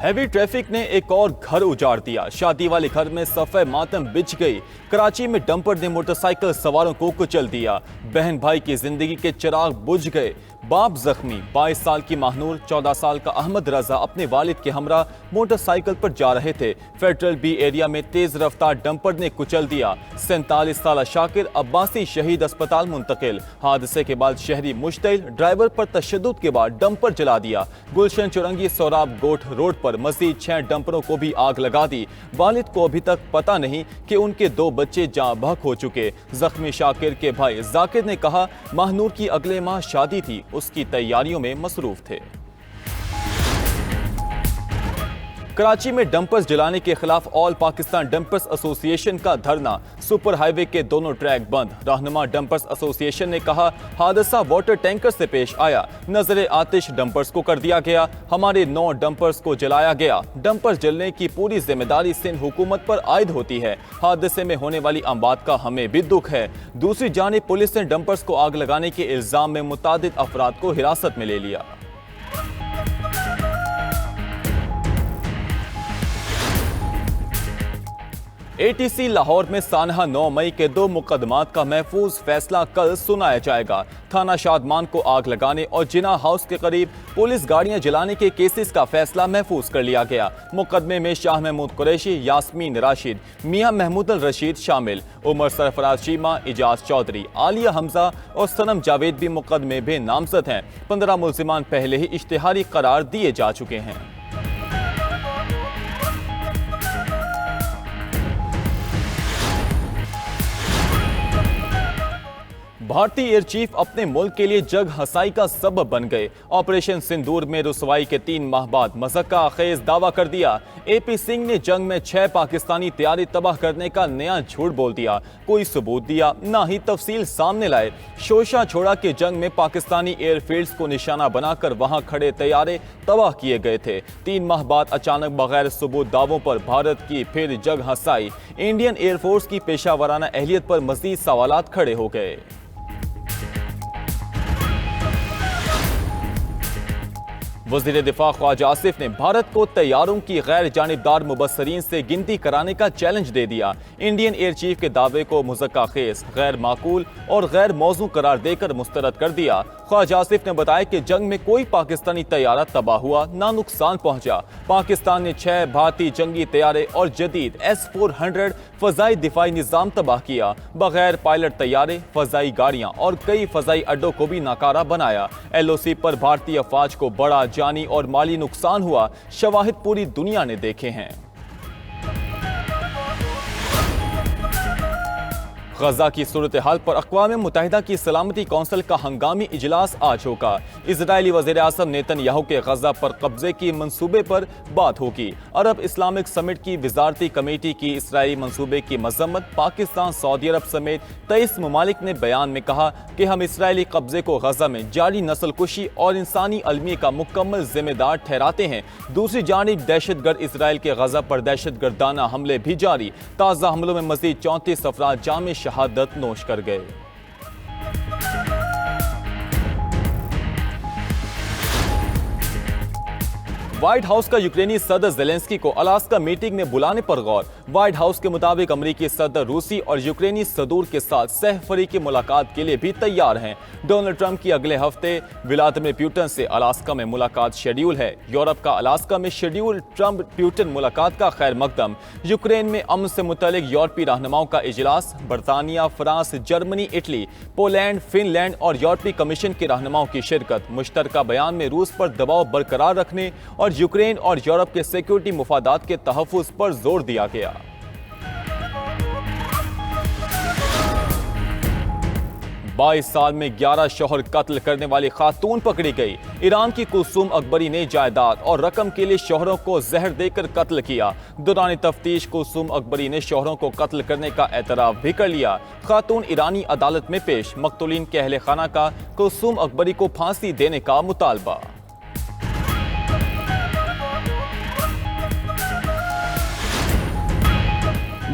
Heavy traffic ने एक और घर उजाड़ दिया। शादी वाले घर में सफ़े मातम बिछ गई। कराची में डंपर ने मोटरसाइकिल सवारों को कुचल दिया। बहन भाई की जिंदगी के चिराग बुझ गए। बाप जख्मी। 22 साल की माहनूर, 14 साल का अहमद रजा अपने वालिद के हमरा मोटरसाइकिल पर जा रहे थे। फेडरल बी एरिया में तेज रफ्तार डंपर ने कुचल दिया। 47 साल शाकिर अब्बासी शहीद अस्पताल मुंतकिल। हादसे के बाद शहरी मुश्तइल, ड्राइवर पर तशद्दुद के बाद डंपर जला दिया। गुलशन चुरंगी सोराब गोठ रोड पर मजीद 6 डंपरों को भी आग लगा दी। वालिद को अभी तक पता नहीं कि उनके 2 बच्चे जाँ बहक हो चुके। जख्मी शाकिर के भाई जाकिर ने कहा, माहनूर की अगले माह शादी थी, उसकी तैयारियों में मसरूफ थे। कराची में डंपर्स जलाने के खिलाफ ऑल पाकिस्तान डंपर्स एसोसिएशन का धरना। सुपर हाईवे के दोनों ट्रैक बंद। रहनुमा डंपर्स एसोसिएशन ने कहा, हादसा वाटर टैंकर से पेश आया। नजर आतिश डंपर्स को कर दिया गया। हमारे 9 डंपर्स को जलाया गया। डंपर्स जलने की पूरी जिम्मेदारी सिंध हुकूमत पर आयद होती है। हादसे में होने वाली अमवात का हमें भी दुख है। दूसरी जानिब पुलिस ने डंपर्स को आग लगाने के इल्जाम में मुतादिद अफराद को हिरासत में ले लिया। ATC लाहौर में सानहा 9 मई के 2 मुकदमात का महफूज फैसला कल सुनाया जाएगा। थाना शादमान को आग लगाने और जिना हाउस के करीब पुलिस गाड़ियां जलाने के केसेस का फैसला महफूज कर लिया गया। मुकदमे में शाह महमूद कुरैशी, यास्मीन राशिद, मियां महमूद अल रशीद शामिल। उमर सरफराज चीमा, इजाज चौधरी, आलिया हमजा और सनम जावेद भी मुकदमे में नामजद हैं। 15 मुल्जिमान पहले ही इश्तिहारी करार दिए जा चुके हैं। भारतीय एयर चीफ अपने मुल्क के लिए जग हसाई का सबब बन गए। ऑपरेशन सिंदूर में रुसवाई के 3 माह बाद मज़क्का खेज दावा कर दिया। AP सिंह ने जंग में 6 पाकिस्तानी तैयारी तबाह करने का नया झूठ बोल दिया। कोई सबूत दिया ना ही तफसील सामने लाए। शोशा छोड़ा कि जंग में पाकिस्तानी एयरफील्ड्स को निशाना बनाकर वहां खड़े तैयारे तबाह किए गए थे। 3 माह बाद अचानक बगैर सबूत दावों पर भारत की फिर जग हसाई। इंडियन एयरफोर्स की पेशावराना अहलियत पर मजीद सवालात खड़े हो गए। वज़ीर दिफा ख्वाजा आसिफ ने भारत को तैयारों की गैर जानिबदार मुबस्सरीन से गिनती कराने का चैलेंज दे दिया। इंडियन एयर चीफ के दावे को मुज़क्का खेज, गैर माकूल और गैर मौजू करार देकर मुस्तरद कर दिया। ख्वाजा आसिफ ने बताया कि जंग में कोई पाकिस्तानी तैयारा तबाह हुआ ना नुकसान पहुंचा। पाकिस्तान ने 6 भारतीय जंगी तैयारे और जदीद S-400 फजाई दिफाई निज़ाम तबाह किया। बगैर पायलट तैयारे, फजाई गाड़ियां और कई फजाई अड्डों को भी नाकारा बनाया। LOC पर भारतीय अफवाज को बड़ा जानी और माली नुकसान हुआ। शवाहिद पूरी दुनिया ने देखे हैं। गजा की सूरत हाल पर अक़वाम मुत्तहिदा की सलामती कौंसिल का हंगामी इजलास आज होगा। इजरायली वज़ीर आज़म नेतन्याहू के गजा पर कब्जे की मंसूबे पर बात होगी। अरब इस्लामिक समिट की वज़ारती कमेटी की इसराइली मंसूबे की मजम्मत। पाकिस्तान, सऊदी अरब समेत 23 ममालिक ने बयान में कहा कि हम इसराइली कब्जे को गजा में जारी नस्ल कुशी और इंसानी अलमी का मुकम्मल जिम्मेदार ठहराते हैं। दूसरी जानिब दहशतगर्द इसराइल के गजा पर दहशतगर्दाना हमले भी जारी। ताज़ा हमलों में मजीद 34 अफराद जाम शहादत नोश कर गए। व्हाइट हाउस का यूक्रेनी सदर ज़ेलेंस्की को अलास्का मीटिंग में बुलाने पर गौर। व्हाइट हाउस के मुताबिक अमरीकी सदर रूसी और यूक्रेनी सदूर के साथ सहफरीकी मुलाकात के लिए भी तैयार हैं। डोनाल्ड ट्रंप की अगले हफ्ते व्लादिमीर पुतिन से अलास्का में मुलाकात शेड्यूल है। यूरोप का अलास्का में शेड्यूल ट्रंप पुतिन मुलाकात का खैर मकदम। यूक्रेन में अमन से मुतल्लिक यूरोपीय रहनुमाओं का इजलास। बरतानिया, France, Germany, Italy, Poland, Finland और यूरोपीय कमीशन के रहनुमाओं की शिरकत। मुश्तरका बयान में रूस पर दबाव बरकरार रखने और यूक्रेन और यूरोप के सिक्योरिटी मुफादात के तहफ़्फ़ुज़ पर जोर दिया गया। बाईस साल में 11 शौहर कत्ल करने वाली खातून पकड़ी गई। ईरान की कुलसूम अकबरी ने जायदाद और रकम के लिए शौहरों को जहर देकर कत्ल किया। दौरान तफ्तीश कुलसूम अकबरी ने शौहरों को कत्ल करने का एतराफ़ भी कर लिया। खातून ईरानी अदालत में पेश। मक़तूलीन के अहले खाना का कुलसूम अकबरी को फांसी देने का मुतालबा।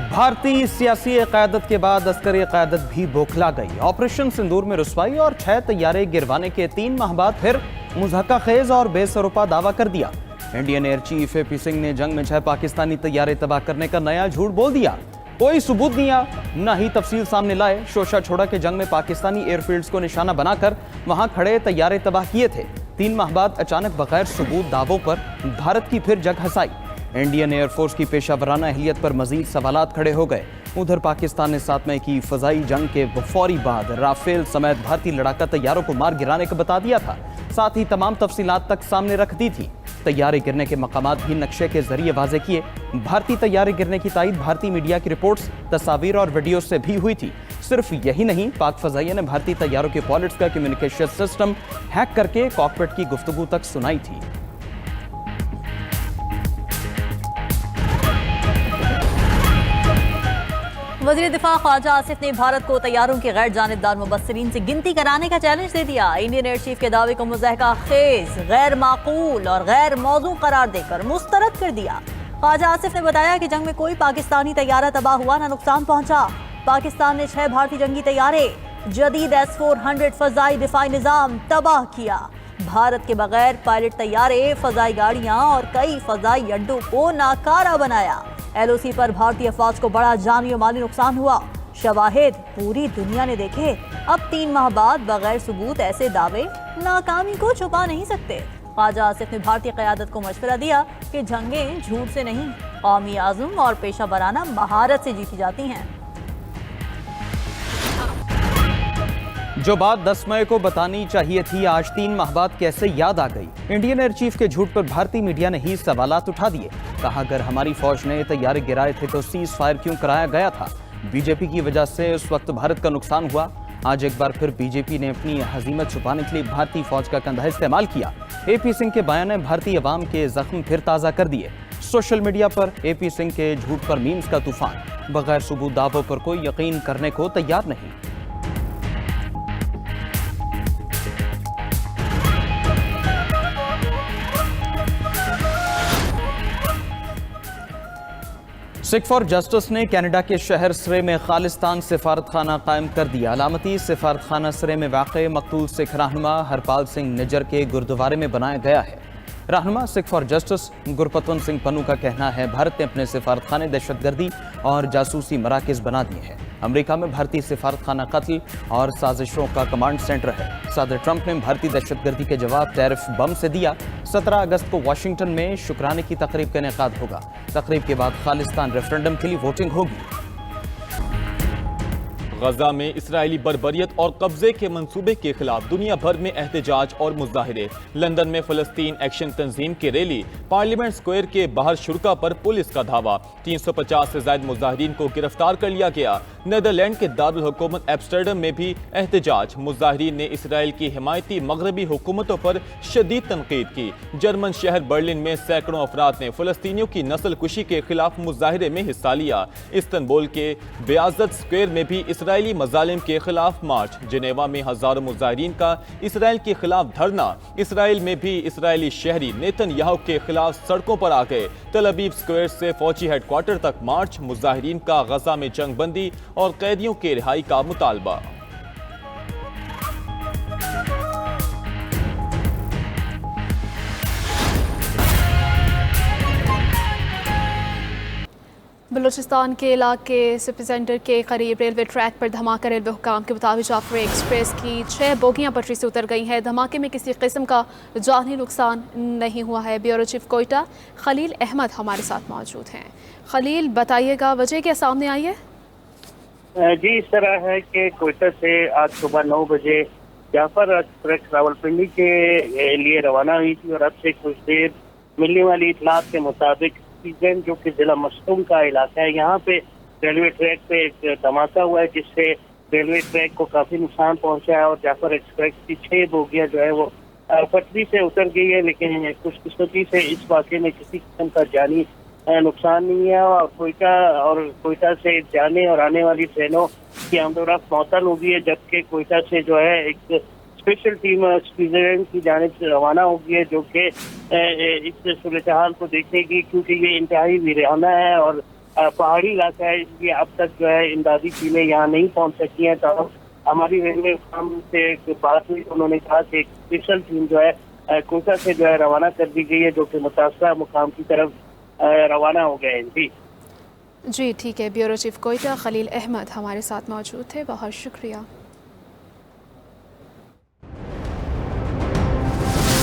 भारतीय सियासी क़यादत के बाद अस्करी क़यादत भी बौखला गई। ऑपरेशन सिंदूर में रुसवाई और 6 तैयारे गिरवाने के 3 माह बाद फिर मुज़क्का खेज और बेसरोपा दावा कर दिया। Indian air chief AP Singh ने जंग में 6 पाकिस्तानी तैयारे तबाह करने का नया झूठ बोल दिया। कोई सबूत नहीं आया, न ही तफसील सामने लाए। शोशा छोड़ा के जंग में पाकिस्तानी एयरफील्ड्स को निशाना बनाकर वहां खड़े तैयारे तबाह किए थे। 3 माह बाद अचानक बगैर सबूत दावों पर भारत की फिर जग हंसाई। इंडियन एयरफोर्स की पेशावराना अहलियत पर मजीद सवालात खड़े हो गए। उधर पाकिस्तान ने 7 मई की फजाई जंग के फौरी बाद राफेल समेत भारतीय लड़ाका तैयारों को मार गिराने का बता दिया था। साथ ही तमाम तफसीलात तक सामने रख दी थी। तैयारे गिरने के मकामात भी नक्शे के जरिए वाजे किए। भारतीय तैयारे गिरने की तायद भारतीय मीडिया की रिपोर्ट्स, तस्वीर और वीडियो से भी हुई थी। सिर्फ यही नहीं, पाक फजाइया ने भारतीय तैयारों के पायलट्स का कम्युनिकेशन सिस्टम हैक करके कॉकपिट की गुफ्तगू तक सुनाई थी। वज़ीर दिफा ख्वाजा आसिफ ने भारत को तैयारों के गैर जानिबदार मुबस्सिरीन से गिनती कराने का चैलेंज दे दिया। इंडियन एयर चीफ के दावे को मुज़ाहिका खेज, गैर माकूल और गैर मौजू करार देकर मुस्तरद कर दिया। ख्वाजा आसिफ ने बताया कि जंग में कोई पाकिस्तानी तैयारा तबाह हुआ न नुकसान पहुंचा। पाकिस्तान ने 6 भारतीय जंगी तैयारे, जदीद S-400 फजाई दिफाई निज़ाम तबाह किया। भारत के बगैर पायलट तैयारे, फजाई गाड़ियां और कई फजाई अड्डों को नाकारा बनाया। LOC पर भारतीय फौज को बड़ा जानी और माली नुकसान हुआ। शवाहिद पूरी दुनिया ने देखे। अब 3 माह बाद बगैर सबूत ऐसे दावे नाकामी को छुपा नहीं सकते। ख्वाजा आसिफ ने भारतीय क़यादत को मशवरा दिया कि जंगें झूठ से नहीं, कौमी आज़म और पेशा वराना महारत से जीती जाती हैं। जो बात 10 मई को बतानी चाहिए थी, आज 3 माह बाद कैसे याद आ गई। इंडियन एयर चीफ के झूठ पर भारतीय मीडिया ने ही सवालात उठा दिए। कहा अगर हमारी फौज ने तैयारे गिराए थे तो सीज फायर क्यों कराया गया था? बीजेपी की वजह से उस वक्त भारत का नुकसान हुआ। आज एक बार फिर बीजेपी ने अपनी हजीमत छुपाने के लिए भारतीय फौज का कंधा इस्तेमाल किया। एपी सिंह के बयान ने भारतीय अवाम के जख्म फिर ताज़ा कर दिए। सोशल मीडिया पर एपी सिंह के झूठ पर मीम्स का तूफान। बगैर सबूत दावों पर कोई यकीन करने को तैयार नहीं। सिख फॉर जस्टिस ने कनाडा के शहर सरे में खालिस्तान सिफारत खाना कायम कर दिया। अलामती सिफारत खाना सरे में वाक़े मकतूल सिख रहनुमा हरपाल सिंह निज्जर के गुरुद्वारे में बनाया गया है। रहनुमा सिख फॉर जस्टिस गुरपतवंत सिंह पन्नू का कहना है भारत ने अपने सिफारत खाने दहशतगर्दी और जासूसी मराकज़ बना दिए हैं। अमेरिका में भारतीय सिफारत खाना कत्ल और साजिशों का कमांड सेंटर है। सदर ट्रंप ने भारतीय दहशतगर्दी के जवाब टैरिफ बम से दिया। 17 अगस्त को वाशिंगटन में शुक्राने की तकरीब का इनेकाद होगा। तकरीब के बाद खालिस्तान रेफरेंडम के लिए वोटिंग होगी। गजा में इसराइली बर्बरियत और कब्जे के मंसूबे के खिलाफ दुनिया भर में एहतजाज और मुजाहिरे। लंदन में फलस्तीन एक्शन तंजीम की रैली, पार्लियामेंट स्क्वायर के बाहर शुरका पर पुलिस का धावा। 350 से ज्यादा मुजाहिरीन को गिरफ्तार कर लिया गया। नीदरलैंड के दारुल हुकूमत एम्स्टर्डम में भी एहतजाज। मुजाहिरीन ने इसराइल की हिमायती मगरबी हुकूमतों पर शदीद तनकीद की। जर्मन शहर बर्लिन में सैकड़ों अफराद ने फलस्तीनियों की नस्ल कुशी के खिलाफ मुजाहिरे में हिस्सा लिया। इस्तांबुल के बेआज़त स्क्वायर में भी इसराइली मजालिम के खिलाफ मार्च। जिनेवा में हजारों मुजाहिरीन का इसराइल के खिलाफ धरना। इसराइल में भी इसराइली शहरी नेतन्याहू के खिलाफ सड़कों पर आ गए। तल अवीव स्क्वायर से फौजी हेडक्वार्टर तक मार्च। मुजाहिरीन का गजा में जंग बंदी और कैदियों के रिहाई का मुतालबा। बलूचिस्तान के इलाके सिटी सेंटर के करीब रेलवे ट्रैक पर धमाका। रेलवे हुकाम के मुताबिक जाफर एक्सप्रेस की 6 बोगियां पटरी से उतर गई हैं। धमाके में किसी किस्म का जानी नुकसान नहीं हुआ है। ब्यूरो चीफ कोयटा खलील अहमद हमारे साथ मौजूद हैं। खलील, बताइएगा वजह क्या सामने आई है? जी, इस तरह है कि कोयटा से आज सुबह 9 बजे जाफर एक्सप्रेस रावलपिंडी के लिए रवाना हुई थी और अब से कुछ देर मिलने वाली इतलात के मुताबिक जो कि जिला मस्तूम का इलाका है, यहाँ पे रेलवे ट्रैक पे एक धमाका हुआ है जिससे रेलवे ट्रैक को काफी नुकसान पहुंचा है और जाफर एक्सप्रेस की 6 बोगियां जो है वो पटरी से उतर गई है। लेकिन खुशकिस्मती से इस वाक़े में किसी किस्म का जानी नुकसान नहीं है और कोयटा से जाने और आने वाली ट्रेनों की आमदोरफ्त मअतल हो गई है, जबकि कोयटा से जो है एक स्पेशल टीम स्विट्जरलैंड की जानिब से रवाना हो गई है जो कि इस सूरत हाल को देखेगी, क्योंकि ये इंतहाई वीराना है और पहाड़ी इलाका है, इसलिए अब तक जो है इमदादी टीमें यहाँ नहीं पहुँच सकी हैं। तो हमारी रेलवे काम से बात हुई, उन्होंने कहा कि एक स्पेशल टीम जो है कोटा से जो है रवाना कर दी गई है, जो कि मुतासरा मुकाम की तरफ रवाना हो गए हैं। जी ठीक है, ब्यूरो चीफ कोयटा खलील अहमद हमारे साथ मौजूद थे, बहुत शुक्रिया।